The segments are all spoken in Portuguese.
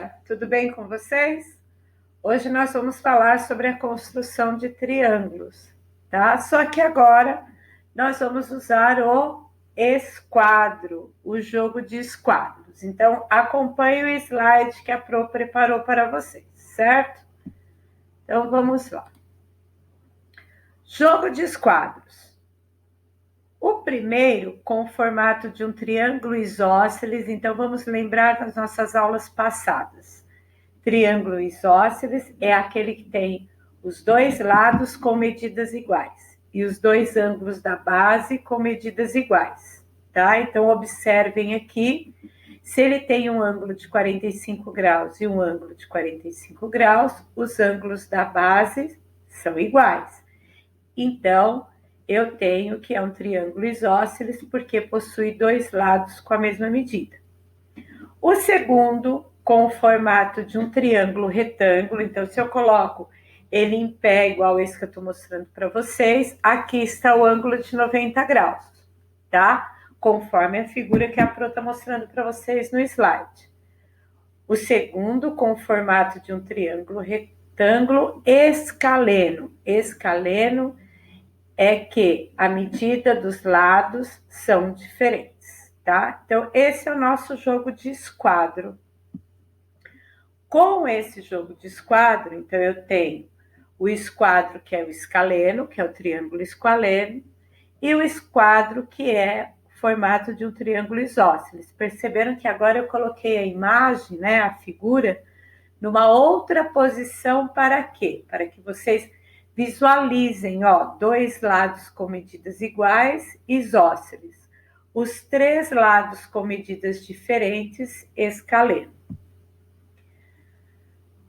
dia, tudo bem com vocês? Hoje nós vamos falar sobre a construção de triângulos, tá? Só que agora nós vamos usar o esquadro, o jogo de esquadros. Então, acompanhe o slide que a Pro preparou para vocês, certo? Então, vamos lá. Jogo de esquadros. O primeiro, com o formato de um triângulo isósceles, então vamos lembrar das nossas aulas passadas. Triângulo isósceles é aquele que tem os dois lados com medidas iguais e os dois ângulos da base com medidas iguais, tá? Então, observem aqui, se ele tem um ângulo de 45 graus e um ângulo de 45 graus, os ângulos da base são iguais. Então, eu tenho que é um triângulo isósceles porque possui dois lados com a mesma medida. O segundo, com o formato de um triângulo retângulo, então se eu coloco ele em pé, igual esse que eu estou mostrando para vocês, aqui está o ângulo de 90 graus, tá? Conforme a figura que a Pro está mostrando para vocês no slide. O segundo, com o formato de um triângulo retângulo escaleno. Escaleno é que a medida dos lados são diferentes, tá? Então, esse é o nosso jogo de esquadro. Com esse jogo de esquadro, então, eu tenho o esquadro, que é o escaleno, que é o triângulo escaleno, e o esquadro, que é o formato de um triângulo isósceles. Perceberam que agora eu coloquei a imagem, né, a figura, numa outra posição para quê? Para que vocês visualizem, ó, dois lados com medidas iguais, isósceles. Os três lados com medidas diferentes, escaleno.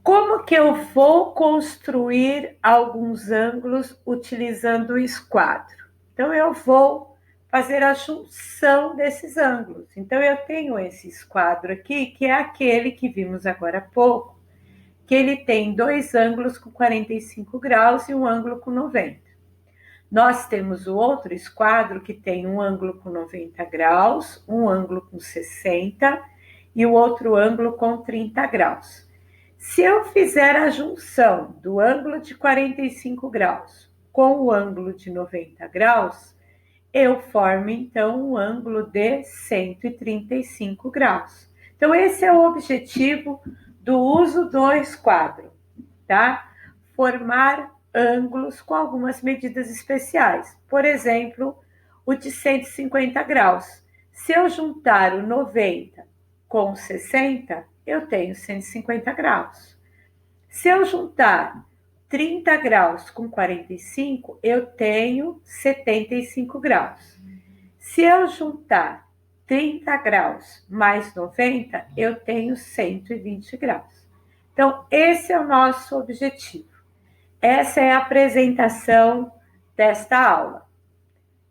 Como que eu vou construir alguns ângulos utilizando o esquadro? Então, eu vou fazer a junção desses ângulos. Então, eu tenho esse esquadro aqui, que é aquele que vimos agora há pouco, que ele tem dois ângulos com 45 graus e um ângulo com 90. Nós temos o outro esquadro que tem um ângulo com 90 graus, um ângulo com 60 e o outro ângulo com 30 graus. Se eu fizer a junção do ângulo de 45 graus com o ângulo de 90 graus, eu formo então um ângulo de 135 graus. Então, esse é o objetivo do uso do esquadro, tá? Formar ângulos com algumas medidas especiais. Por exemplo, o de 150 graus. Se eu juntar o 90 com 60, eu tenho 150 graus. Se eu juntar 30 graus com 45, eu tenho 75 graus. Se eu juntar 30 graus mais 90, eu tenho 120 graus. Então, esse é o nosso objetivo. Essa é a apresentação desta aula.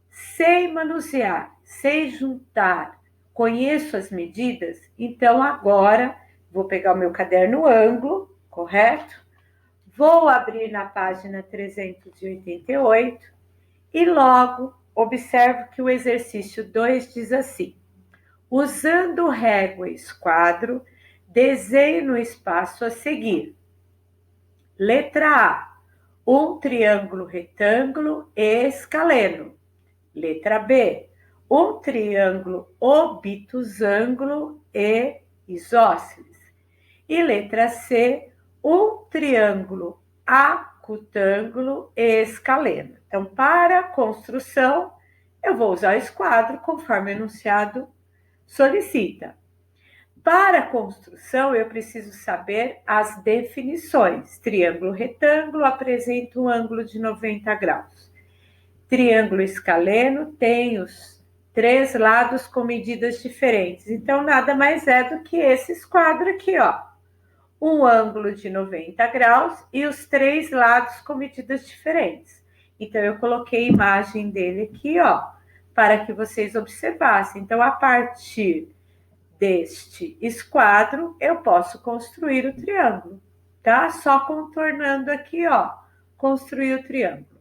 Sei manusear, sei juntar, conheço as medidas, então agora vou pegar o meu caderno ângulo, correto? Vou abrir na página 388 e logo observo que o exercício 2 diz assim: usando régua e esquadro, desenhe no espaço a seguir. Letra A, um triângulo retângulo escaleno. Letra B, um triângulo obtusângulo e isósceles. E letra C, um triângulo acutângulo e escaleno. Então, para a construção, eu vou usar o esquadro conforme o enunciado solicita. Para a construção, eu preciso saber as definições. Triângulo retângulo apresenta um ângulo de 90 graus. Triângulo escaleno tem os três lados com medidas diferentes. Então, nada mais é do que esse esquadro aqui, ó. Um ângulo de 90 graus e os três lados com medidas diferentes. Então, eu coloquei a imagem dele aqui, ó, para que vocês observassem. Então, a partir deste esquadro, eu posso construir o triângulo, tá? Só contornando aqui, ó, construir o triângulo.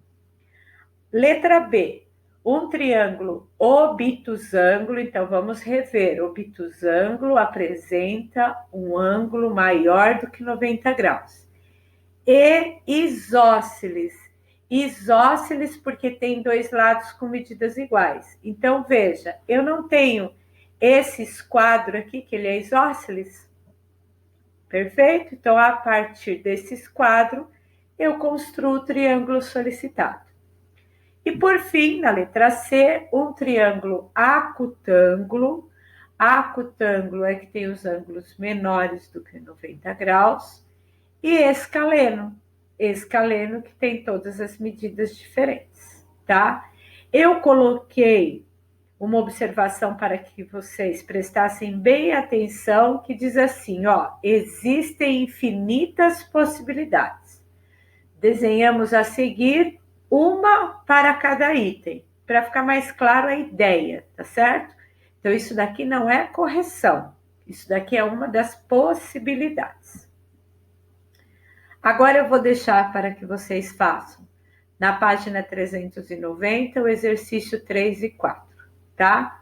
Letra B. um triângulo obtusângulo, então vamos rever. Obtusângulo apresenta um ângulo maior do que 90 graus. E isósceles. Isósceles porque tem dois lados com medidas iguais. Então, veja, eu não tenho esse esquadro aqui, que ele é isósceles. Perfeito? Então, a partir desse esquadro, eu construo o triângulo solicitado. E, por fim, na letra C, um triângulo acutângulo. Acutângulo é que tem os ângulos menores do que 90 graus. E escaleno. Escaleno que tem todas as medidas diferentes, tá? Eu coloquei uma observação para que vocês prestassem bem atenção, que diz assim, ó, existem infinitas possibilidades. Desenhamos a seguir uma para cada item, para ficar mais claro a ideia, tá certo? Então, isso daqui não é correção, isso daqui é uma das possibilidades. Agora eu vou deixar para que vocês façam, na página 390, o exercício 3 e 4, tá?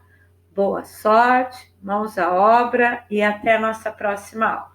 Boa sorte, mãos à obra e até a nossa próxima aula.